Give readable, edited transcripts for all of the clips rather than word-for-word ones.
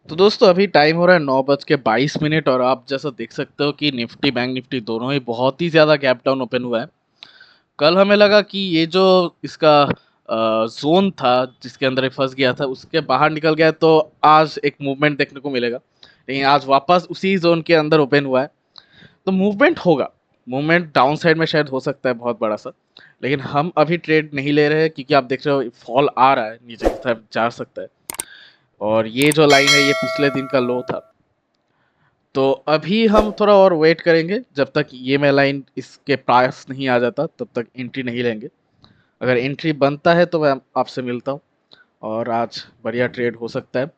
तो दोस्तों अभी टाइम हो रहा है 9:22 और आप जैसा देख सकते हो कि निफ्टी बैंक निफ्टी दोनों ही बहुत ही ज़्यादा गैप डाउन ओपन हुआ है। कल हमें लगा कि ये जो इसका जोन था जिसके अंदर ये फंस गया था उसके बाहर निकल गया तो आज एक मूवमेंट देखने को मिलेगा, लेकिन आज वापस उसी जोन के अंदर ओपन हुआ है। तो मूवमेंट होगा, मूवमेंट डाउन साइड में शायद हो सकता है बहुत बड़ा सा, लेकिन हम अभी ट्रेड नहीं ले रहे हैं क्योंकि आप देख रहे हो फॉल आ रहा है, नीचे की तरफ जा सकता है। और ये जो लाइन है ये पिछले दिन का लो था। तो अभी हम थोड़ा और वेट करेंगे जब तक ईएमआई लाइन इसके पास नहीं आ जाता, तब तक एंट्री नहीं लेंगे। अगर एंट्री बनता है तो मैं आपसे मिलता हूँ और आज बढ़िया ट्रेड हो सकता है।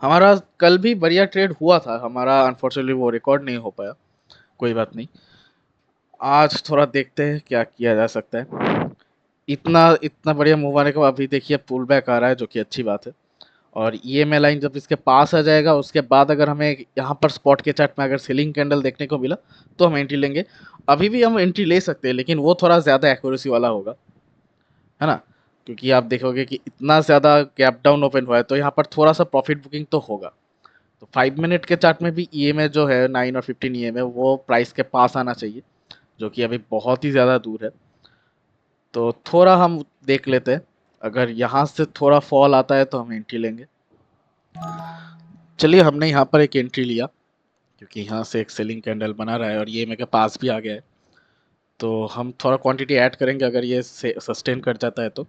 हमारा कल भी बढ़िया ट्रेड हुआ था, हमारा अनफॉर्चुनेटली वो रिकॉर्ड नहीं हो पाया, कोई बात नहीं। आज थोड़ा देखते हैं क्या किया जा सकता है। इतना इतना बढ़िया मूव आने के बाद अभी देखिए पुल बैक आ रहा है, जो कि अच्छी बात है। और ईएमआई लाइन जब इसके पास आ जाएगा उसके बाद अगर हमें यहाँ पर स्पॉट के चार्ट में अगर सेलिंग कैंडल देखने को मिला तो हम एंट्री लेंगे। अभी भी हम एंट्री ले सकते हैं, लेकिन वो थोड़ा ज़्यादा एक्यूरेसी वाला होगा, है ना। क्योंकि आप देखोगे कि इतना ज़्यादा गैप डाउन ओपन हुआ है तो यहाँ पर थोड़ा सा प्रॉफिट बुकिंग तो होगा। तो 5 मिनट के चार्ट में भी ईएमआई जो है 9 और 15 ईएमआई वो प्राइस के पास आना चाहिए, जो कि अभी बहुत ही ज़्यादा दूर है। तो थोड़ा हम देख लेते हैं, अगर यहाँ से थोड़ा फॉल आता है तो हम एंट्री लेंगे। चलिए हमने यहाँ पर एक एंट्री लिया क्योंकि यहाँ से एक सेलिंग कैंडल बना रहा है और ये मेरे पास भी आ गया है। तो हम थोड़ा क्वांटिटी ऐड करेंगे, अगर ये सस्टेन कर जाता है तो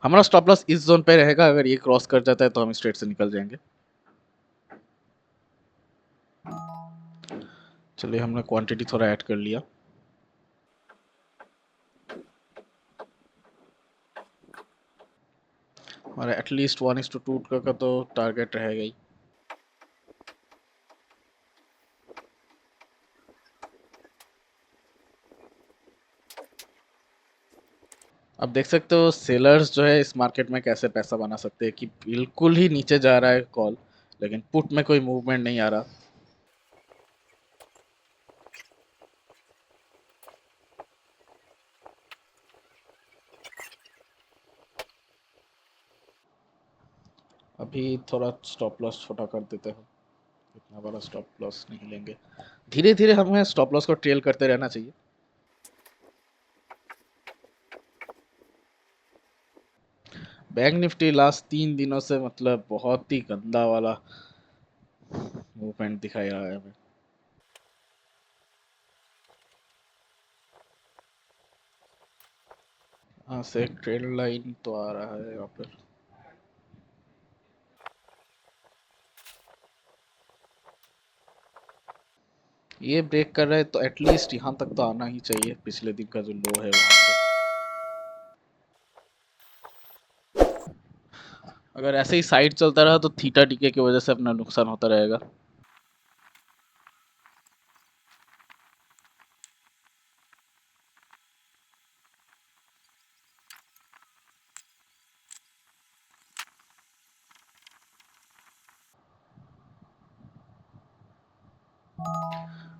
हमारा स्टॉप लॉस इस जोन पे रहेगा। अगर ये क्रॉस कर जाता है तो हम स्ट्रेट से निकल जाएंगे। चलिए हमने क्वांटिटी थोड़ा ऐड कर लिया। हमारा एटलीस्ट 1:2 का तो टारगेट रहेगा ही। अब देख सकते हो सेलर्स जो है इस मार्केट में कैसे पैसा बना सकते हैं कि बिल्कुल ही नीचे जा रहा है कॉल, लेकिन पुट में कोई मूवमेंट नहीं आ रहा। अभी थोड़ा स्टॉप लॉस छोटा कर देते हैं, इतना बड़ा स्टॉप लॉस नहीं लेंगे। धीरे धीरे हमें स्टॉप लॉस को ट्रेल करते रहना चाहिए। बैंक निफ्टी लास्ट 3 दिनों से मतलब बहुत ही गंदा वाला मूवमेंट दिखाई रहा है हमें। यहाँ से एक ट्रेल लाइन तो आ रहा है यहाँ पर। ये ब्रेक कर रहा है तो एटलीस्ट यहाँ तक तो आना ही चाहिए, पिछले दिन का जो लो है वहाँ पे। अगर ऐसे ही साइड चलता रहा तो थीटा डीके की वजह से अपना नुकसान होता रहेगा।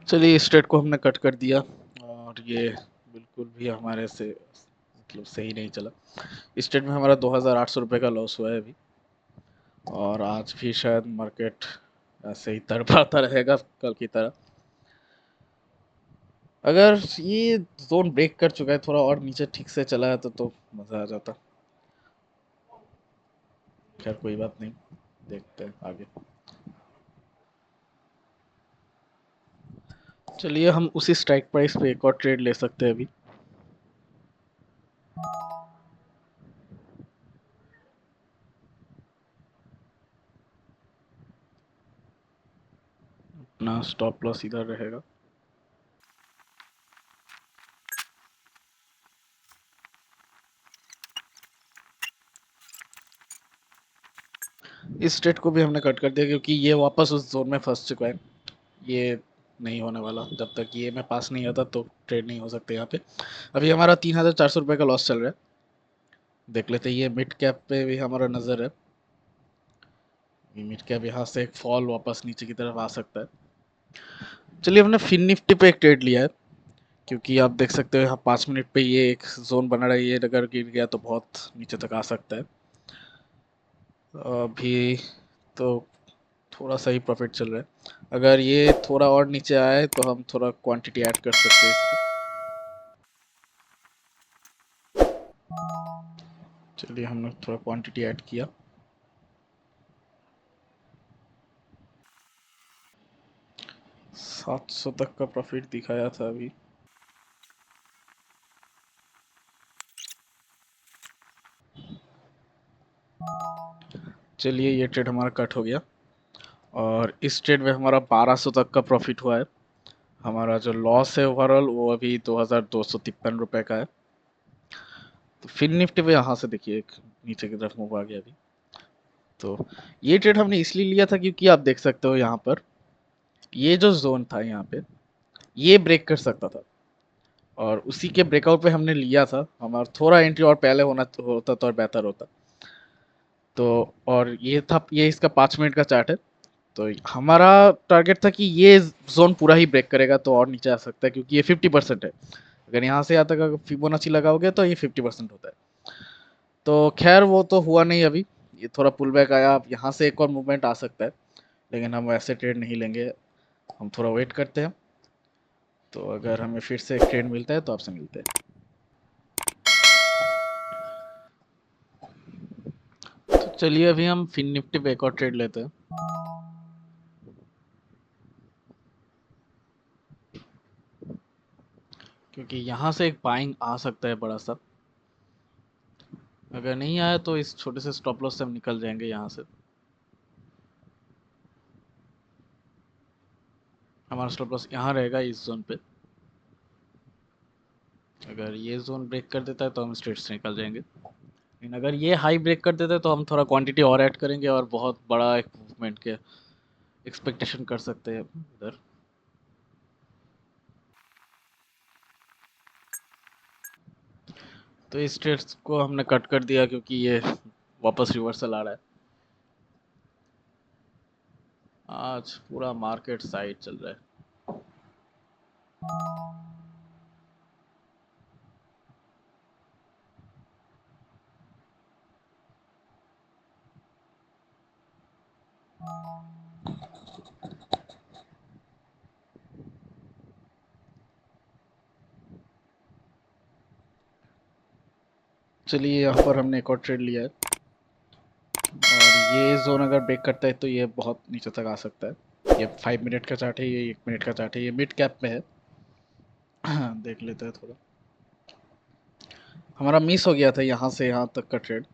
चलिए इस ट्रेड को हमने कट कर दिया और ये बिल्कुल भी हमारे से मतलब सही नहीं चला। इस ट्रेड में हमारा 2,800 रुपये का लॉस हुआ है अभी। और आज भी शायद मार्केट ऐसे ही तड़पाता रहेगा कल की तरह। अगर ये जोन ब्रेक कर चुका है, थोड़ा और नीचे ठीक से चला है तो मज़ा आ जाता। खैर कोई बात नहीं, देखते हैं आगे। चलिए हम उसी स्ट्राइक प्राइस पे एक और ट्रेड ले सकते हैं अभी। अपना स्टॉप लॉस इधर रहेगा। इस ट्रेड को भी हमने कट कर दिया क्योंकि ये वापस उस जोन में फंस चुका है। ये नहीं होने वाला, जब तक ये में पास नहीं आता तो ट्रेड नहीं हो सकते यहाँ पे। अभी हमारा 3,400 रुपये का लॉस चल रहा है। देख लेते हैं, ये मिड कैप पे भी हमारा नज़र है। ये मिड कैप यहाँ से एक फॉल वापस नीचे की तरफ आ सकता है। चलिए हमने फिन निफ्टी पे एक ट्रेड लिया है क्योंकि आप देख सकते हो यहाँ 5 मिनट पे ये एक जोन बना रहा है, ये अगर गिर गया तो बहुत नीचे तक आ सकता है। अभी तो थोड़ा सा ही प्रॉफिट चल रहा है। अगर ये थोड़ा और नीचे आए तो हम थोड़ा क्वांटिटी ऐड कर सकते हैं इसमें। चलिए हमने थोड़ा क्वांटिटी ऐड किया। 700 तक का प्रॉफिट दिखाया था अभी। चलिए ये ट्रेड हमारा कट हो गया और इस ट्रेड में हमारा 1200 तक का प्रॉफिट हुआ है। हमारा जो लॉस है ओवरऑल वो अभी 2253 रुपए का है। तो फिन निफ्टी पे यहाँ से देखिए एक नीचे की तरफ मूव आ गया अभी। तो ये ट्रेड हमने इसलिए लिया था क्योंकि आप देख सकते हो यहाँ पर ये जो जोन था यहाँ पे ये ब्रेक कर सकता था और उसी के ब्रेकआउट पे हमने लिया था। हमारा थोड़ा एंट्री और पहले होना होता तो और बेहतर होता। तो और ये था, ये इसका 5 मिनट का चार्ट है। तो हमारा टारगेट था कि ये जोन पूरा ही ब्रेक करेगा तो और नीचे आ सकता है क्योंकि ये 50% है। अगर यहाँ से यहाँ तक अगर फिबोनाची लगाओगे तो ये 50% होता है। तो खैर वो तो हुआ नहीं अभी। ये थोड़ा पुल बैक आया, अब यहाँ से एक और मूवमेंट आ सकता है लेकिन हम वैसे ट्रेड नहीं लेंगे। हम थोड़ा वेट करते हैं। तो अगर हमें फिर से एक ट्रेड मिलता है तो आपसे मिलते हैं। तो चलिए अभी हम फिन निफ्टी पे एक और ट्रेड लेते हैं। क्योंकि यहाँ से एक बाइंग आ सकता है बड़ा सा। अगर नहीं आया तो इस छोटे से स्टॉप लॉस से हम निकल जाएंगे यहाँ से। हमारा स्टॉप लॉस यहाँ रहेगा इस जोन पे। अगर ये जोन ब्रेक कर देता है तो हम स्ट्रेट से निकल जाएंगे। लेकिन अगर ये हाई ब्रेक कर देता है तो हम थोड़ा क्वांटिटी और ऐड करेंगे और बहुत बड़ा एक मूवमेंट के एक्सपेक्टेशन कर सकते हैं इधर। तो इस ट्रेड्स को हमने कट कर दिया क्योंकि ये वापस रिवर्सल आ रहा है। आज पूरा मार्केट साइड चल रहा है। चलिए यहाँ पर हमने एक और ट्रेड लिया है और ये जोन अगर ब्रेक करता है तो ये बहुत नीचे तक आ सकता है। ये 5 मिनट का चार्ट है, ये 1 मिनट का चार्ट है, ये मिड कैप में है। देख लेते हैं थोड़ा। हमारा मिस हो गया था यहाँ से यहाँ तक का ट्रेड।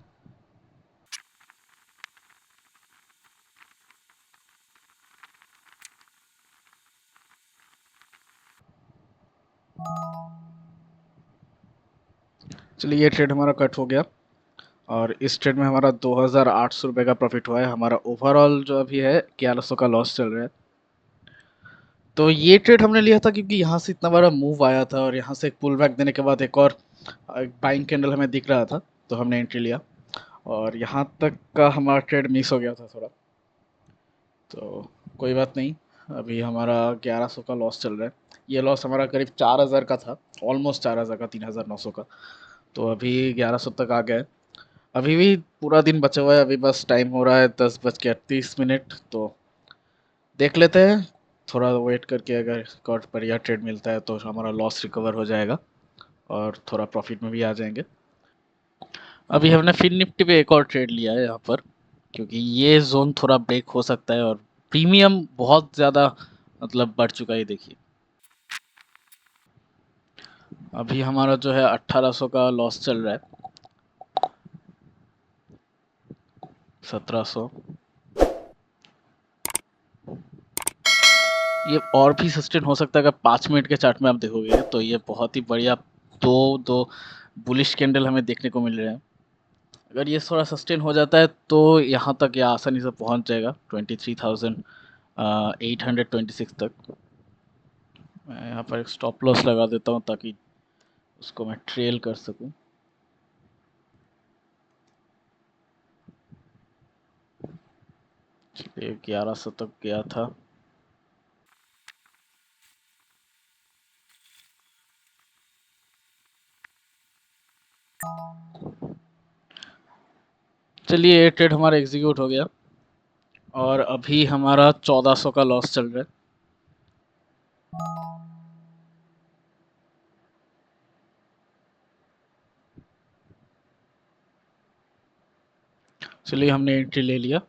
चलिए ये ट्रेड हमारा कट हो गया और इस ट्रेड में हमारा 2800 रुपये का प्रॉफिट हुआ है। हमारा ओवरऑल जो अभी है 1100 का लॉस चल रहा है। तो ये ट्रेड हमने लिया था क्योंकि यहाँ से इतना बड़ा मूव आया था और यहाँ से एक पुल बैक देने के बाद एक और बाइंग कैंडल हमें दिख रहा था तो हमने एंट्री लिया। और यहाँ तक का हमारा ट्रेड मिस हो गया था थोड़ा। तो कोई बात नहीं। अभी हमारा 1100 का लॉस चल रहा है। ये लॉस हमारा करीब 4000 का था, ऑलमोस्ट 4000 का, 3900 का। तो अभी 1100 तक आ गया है। अभी भी पूरा दिन बचा हुआ है, अभी बस टाइम हो रहा है 10:38। तो देख लेते हैं, थोड़ा वेट करके अगर एक और बढ़िया ट्रेड मिलता है तो हमारा लॉस रिकवर हो जाएगा और थोड़ा प्रॉफिट में भी आ जाएंगे। अभी हमने फिन निफ्टी पे एक और ट्रेड लिया है यहाँ पर क्योंकि ये जोन थोड़ा ब्रेक हो सकता है और प्रीमियम बहुत ज़्यादा मतलब बढ़ चुका है देखिए। अभी हमारा जो है 1800 का लॉस चल रहा है। 1700। ये और भी सस्टेन हो सकता है। अगर 5 मिनट के चार्ट में आप देखोगे तो ये बहुत ही बढ़िया दो दो बुलिश कैंडल हमें देखने को मिल रहे हैं। अगर ये थोड़ा सस्टेन हो जाता है तो यहाँ तक ये आसानी से पहुँच जाएगा 23,826 तक। मैं यहाँ पर एक स्टॉप लॉस लगा देता हूँ ताकि उसको मैं ट्रेल कर सकूँ। चलिए 1100 तक गया था। चलिए ये ट्रेड हमारा एग्जीक्यूट हो गया और अभी हमारा 1400 का लॉस चल रहा है। चलिए हमने एंट्री ले लिया।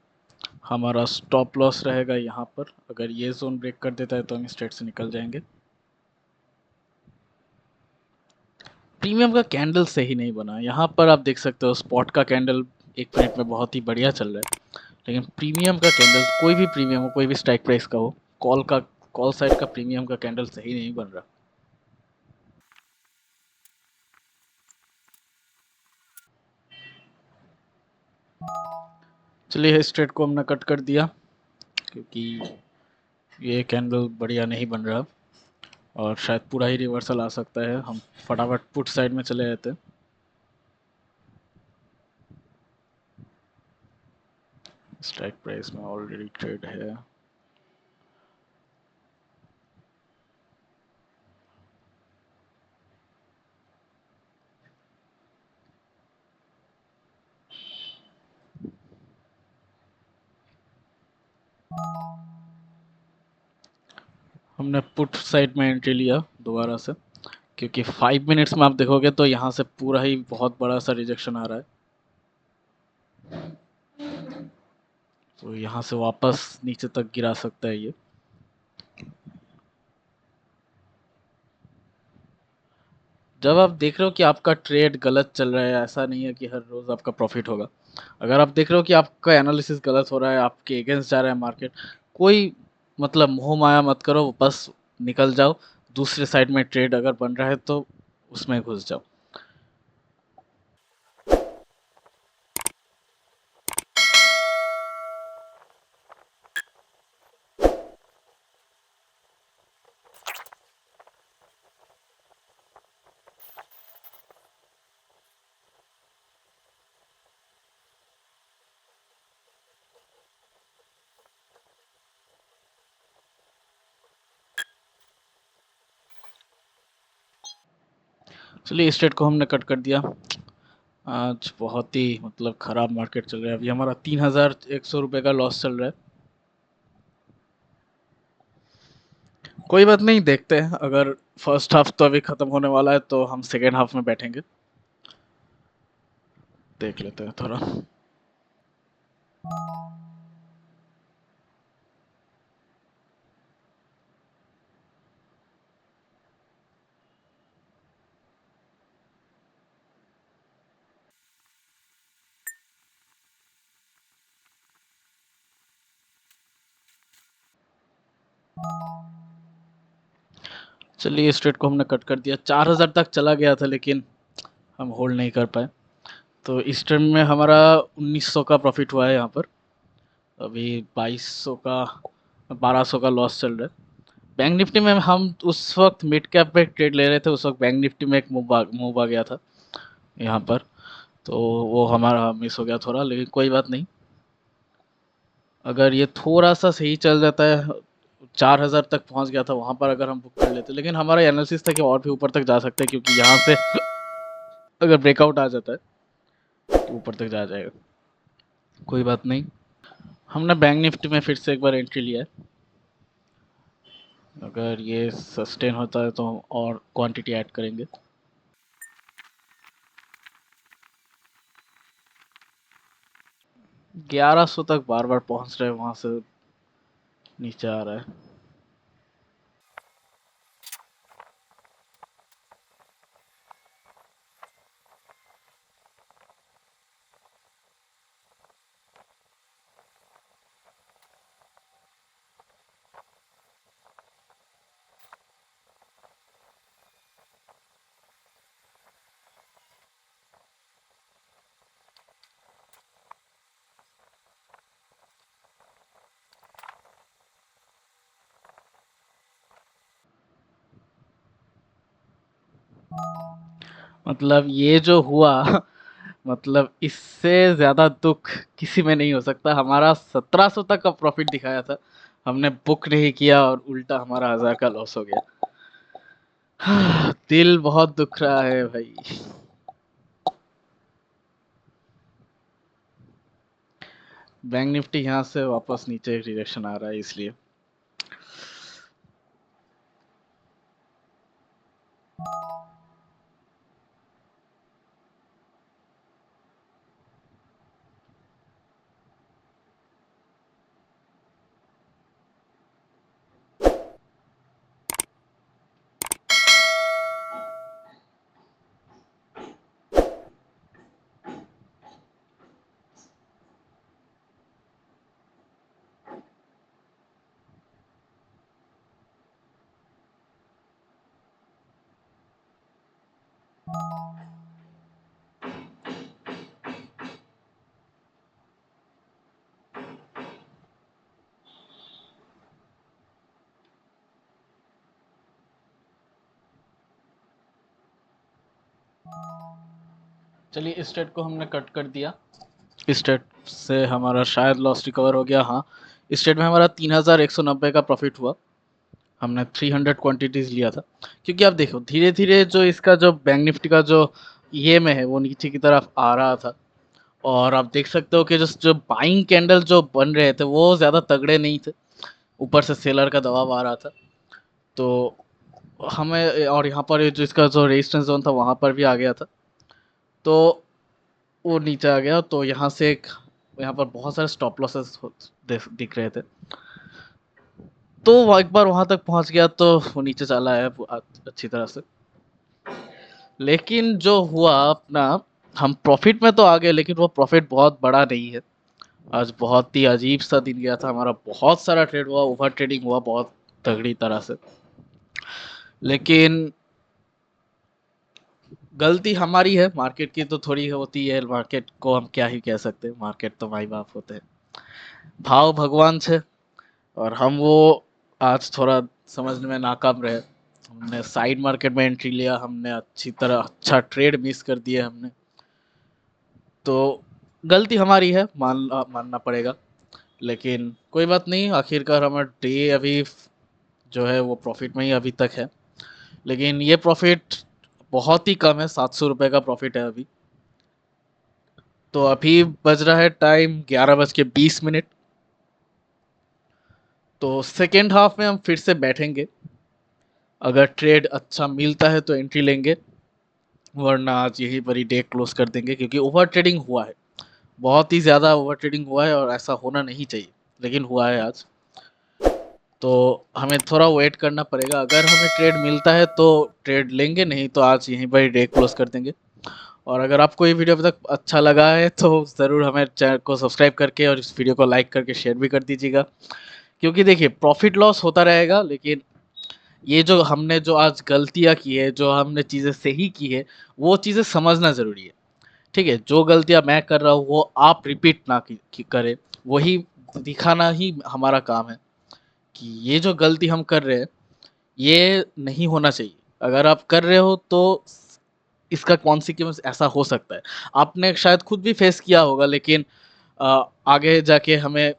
हमारा स्टॉप लॉस रहेगा यहाँ पर, अगर ये जोन ब्रेक कर देता है तो हम इस ट्रेड से निकल जाएंगे। प्रीमियम का कैंडल सही नहीं बना, यहाँ पर आप देख सकते हो स्पॉट का कैंडल 1 मिनट में बहुत ही बढ़िया चल रहा है, लेकिन प्रीमियम का कैंडल, कोई भी प्रीमियम हो, कोई भी स्ट्राइक प्राइस का हो, कॉल साइड का प्रीमियम का कैंडल सही नहीं बन रहा। चलिए इस ट्रेड को हमने कट कर दिया क्योंकि ये कैंडल बढ़िया नहीं बन रहा और शायद पूरा ही रिवर्सल आ सकता है। हम फटाफट पुट साइड में चले जाते हैं। स्ट्राइक प्राइस में ऑलरेडी ट्रेड है। हमने पुट साइड में एंट्री लिया दोबारा से, क्योंकि 5 मिनट्स में आप देखोगे तो यहाँ से पूरा ही बहुत बड़ा सा रिजेक्शन आ रहा है, तो यहाँ से वापस नीचे तक गिरा सकता है ये। जब आप देख रहे हो कि आपका ट्रेड गलत चल रहा है, ऐसा नहीं है कि हर रोज आपका प्रॉफिट होगा। अगर आप देख रहे हो कि आपका एनालिसिस गलत हो रहा है, आपके अगेंस्ट जा रहा है मार्केट, कोई मतलब मोह माया मत करो, बस निकल जाओ। दूसरे साइड में ट्रेड अगर बन रहा है तो उसमें घुस जाओ। चलिए इस ट्रेड को हमने कट कर दिया। आज बहुत ही मतलब खराब मार्केट चल रहा है, अभी हमारा 3100 रुपये का लॉस चल रहा है। कोई बात नहीं, देखते हैं, अगर फर्स्ट हाफ तो अभी खत्म होने वाला है तो हम सेकेंड हाफ में बैठेंगे, देख लेते हैं थोड़ा। चलिए इस ट्रेड को हमने कट कर दिया। 4000 तक चला गया था लेकिन हम होल्ड नहीं कर पाए, तो इस ट्रेड में हमारा 1900 का प्रॉफिट हुआ है यहाँ पर। अभी 2200 का 1200 का लॉस चल रहा है। बैंक निफ्टी में हम उस वक्त मिड कैप पे ट्रेड ले रहे थे, उस वक्त बैंक निफ्टी में एक मूव आ गया था यहाँ पर, तो वो हमारा मिस हो गया थोड़ा, लेकिन कोई बात नहीं। अगर ये थोड़ा सा सही चल जाता है, 4000 तक पहुंच गया था, वहां पर अगर हम बुक कर लेते, लेकिन हमारा एनालिसिस था कि और भी ऊपर तक जा सकते हैं, क्योंकि यहाँ से अगर ब्रेकआउट आ जाता है तो ऊपर तक जा जाएगा। कोई बात नहीं, हमने बैंक निफ्टी में फिर से एक बार एंट्री लिया है। अगर ये सस्टेन होता है तो हम और क्वांटिटी ऐड करेंगे। 1100 तक बार बार पहुंच रहे हैं, वहां से नीचे आ रहा है। मतलब ये जो हुआ मतलब इससे ज्यादा दुख किसी में नहीं हो सकता। हमारा 1700 तक का प्रॉफिट दिखाया था, हमने बुक नहीं किया और उल्टा हमारा 1000 का लॉस हो गया। दिल बहुत दुख रहा है भाई। बैंक निफ्टी यहाँ से वापस नीचे रिएक्शन आ रहा है इसलिए। चलिए इस ट्रेड को हमने कट कर दिया। इस ट्रेड से हमारा शायद लॉस रिकवर हो गया। हाँ, इस ट्रेड में हमारा 3190 का प्रॉफिट हुआ। हमने 300 क्वांटिटीज लिया था। क्योंकि आप देखो धीरे धीरे जो इसका जो बैंक निफ्टी का जो ये में है वो नीचे की तरफ आ रहा था। और आप देख सकते हो कि जो जो बाइंग कैंडल जो बन रहे थे वो ज़्यादा तगड़े नहीं थे। ऊपर से सेलर का दबाव आ रहा था। तो हमें और यहाँ पर जो इसका जो रेजिस्टेंस जोन था वहाँ पर भी आ गया था। तो वो नीचे आ गया। तो यहाँ से एक यहाँ पर बहुत सारे स्टॉप लॉसेस दिख रहे थे। तो वो एक बार वहां तक पहुंच गया तो वो नीचे चला है अच्छी तरह से। लेकिन जो हुआ अपना, हम प्रॉफिट में तो आ गए लेकिन वो प्रॉफिट बहुत बड़ा नहीं है। आज बहुत ही अजीब सा दिन गया था हमारा। बहुत सारा ट्रेड हुआ, ओवर ट्रेडिंग हुआ बहुत तगड़ी तरह से। लेकिन गलती हमारी है, मार्केट की तो थोड़ी होती है। मार्केट को हम क्या ही कह सकते हैं, मार्केट तो माई बाप होते हैं। भाव भगवान से। और हम वो आज थोड़ा समझने में नाकाम रहे। हमने साइड मार्केट में एंट्री लिया, हमने अच्छी तरह अच्छा ट्रेड मिस कर दिया हमने। तो गलती हमारी है, मानना पड़ेगा। लेकिन कोई बात नहीं, आखिरकार हमारा डे अभी जो है वो प्रॉफिट में ही अभी तक है। लेकिन ये प्रॉफिट बहुत ही कम है, 700 रुपये का प्रॉफिट है अभी। तो अभी बज रहा है टाइम 11:20। तो सेकेंड हाफ में हम फिर से बैठेंगे। अगर ट्रेड अच्छा मिलता है तो एंट्री लेंगे, वरना आज यहीं पर ही डे क्लोज कर देंगे। क्योंकि ओवर ट्रेडिंग हुआ है, बहुत ही ज़्यादा ओवर ट्रेडिंग हुआ है और ऐसा होना नहीं चाहिए, लेकिन हुआ है आज। तो हमें थोड़ा वेट करना पड़ेगा। अगर हमें ट्रेड मिलता है तो ट्रेड लेंगे, नहीं तो आज यहीं पर ही डे क्लोज कर देंगे। और अगर आपको ये वीडियो अभी तक अच्छा लगा है तो ज़रूर हमें चैनल को सब्सक्राइब करके और इस वीडियो को लाइक करके शेयर भी कर दीजिएगा। क्योंकि देखिए प्रॉफिट लॉस होता रहेगा, लेकिन ये जो हमने जो आज गलतियाँ की है, जो हमने चीज़ें सही की है, वो चीज़ें समझना ज़रूरी है। ठीक है, जो गलतियाँ मैं कर रहा हूँ वो आप रिपीट ना करें। वही दिखाना ही हमारा काम है कि ये जो गलती हम कर रहे हैं ये नहीं होना चाहिए। अगर आप कर रहे हो तो इसका कॉन्सिक्वेंस ऐसा हो सकता है। आपने शायद खुद भी फेस किया होगा। लेकिन आगे जाके हमें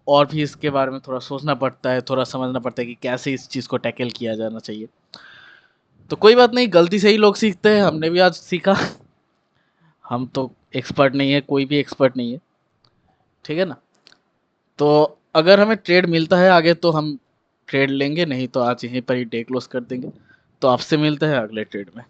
और भी इसके बारे में थोड़ा सोचना पड़ता है, थोड़ा समझना पड़ता है कि कैसे इस चीज़ को टैकल किया जाना चाहिए। तो कोई बात नहीं, गलती से ही लोग सीखते हैं। हमने भी आज सीखा। हम तो एक्सपर्ट नहीं है, कोई भी एक्सपर्ट नहीं है। ठीक है ना। तो अगर हमें ट्रेड मिलता है आगे तो हम ट्रेड लेंगे, नहीं तो आज यहीं पर ही डे क्लोज कर देंगे। तो आपसे मिलते हैं अगले ट्रेड में।